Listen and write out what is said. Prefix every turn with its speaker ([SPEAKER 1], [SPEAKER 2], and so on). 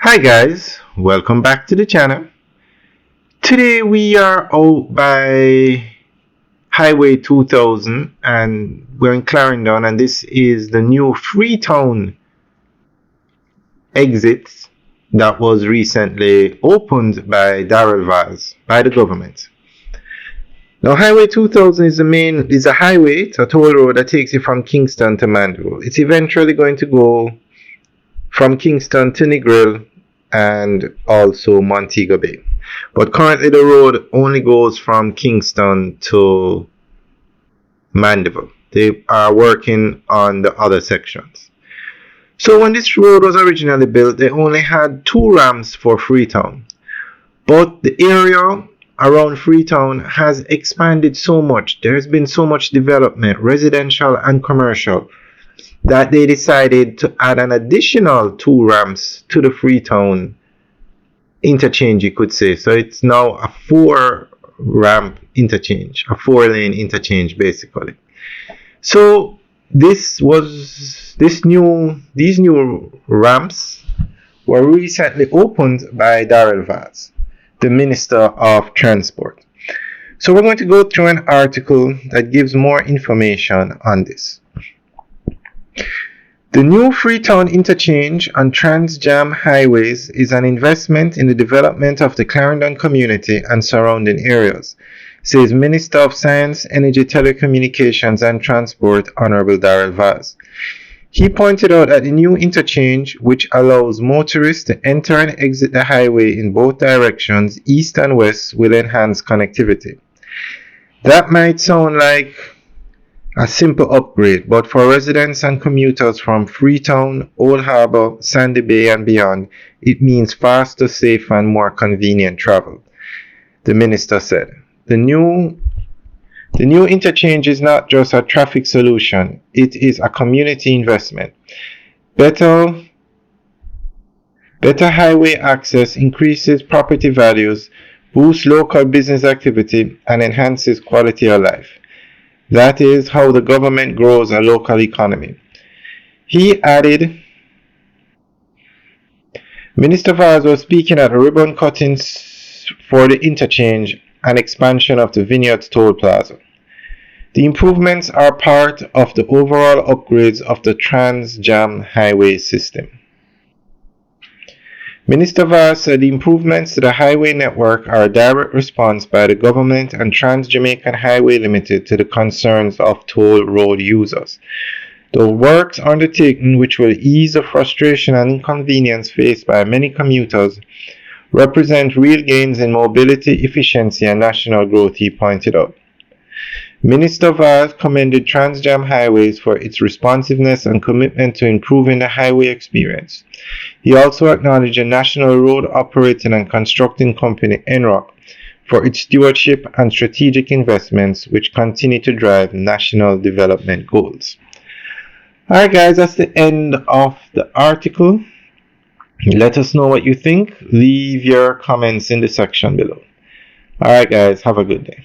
[SPEAKER 1] Hi guys, welcome back to the channel. Today we are out by Highway 2000 and we're in Clarendon, and this is the new Freetown exit that was recently opened by Darrell Vaz by the government. Now Highway 2000 is a highway, it's a toll road that takes you from Kingston to Mandeville. It's eventually going to go from Kingston to Negril and also Montego Bay. But currently the road only goes from Kingston to Mandeville. They are working on the other sections. So when this road was originally built, they only had 2 ramps for Freetown. But the area around Freetown has expanded so much. There's been so much development, residential and commercial, that they decided to add an additional 2 ramps to the Freetown interchange, you could say. So it's now a 4 ramp interchange, a 4-lane interchange basically. So these new ramps were recently opened by Darrell Vaz, the Minister of Transport. So we're going to go through an article that gives more information on this. The new Freetown Interchange on Trans-Jam highways is an investment in the development of the Clarendon community and surrounding areas, says Minister of Science, Energy, Telecommunications and Transport, Honorable Darrell Vaz. He pointed out that the new interchange, which allows motorists to enter and exit the highway in both directions, east and west, will enhance connectivity. That might sound like a simple upgrade, but for residents and commuters from Freetown, Old Harbour, Sandy Bay and beyond, it means faster, safer and more convenient travel, the minister said. The new interchange is not just a traffic solution, it is a community investment. Better highway access increases property values, boosts local business activity and enhances quality of life. That is how the government grows a local economy. He added, Minister Vaz was speaking at a ribbon cutting for the interchange and expansion of the Vineyards Toll Plaza. The improvements are part of the overall upgrades of the Trans-Jam highway system. Minister Vaz said the improvements to the highway network are a direct response by the government and Trans-Jamaican Highway Limited to the concerns of toll road users. The works undertaken, which will ease the frustration and inconvenience faced by many commuters, represent real gains in mobility, efficiency and national growth, he pointed out. Minister Vaz commended Trans-Jam Highways for its responsiveness and commitment to improving the highway experience. He also acknowledged the National Road Operating and Constructing Company NROC for its stewardship and strategic investments which continue to drive national development goals. Alright guys, that's the end of the article. Let us know what you think. Leave your comments in the section below. Alright guys, have a good day.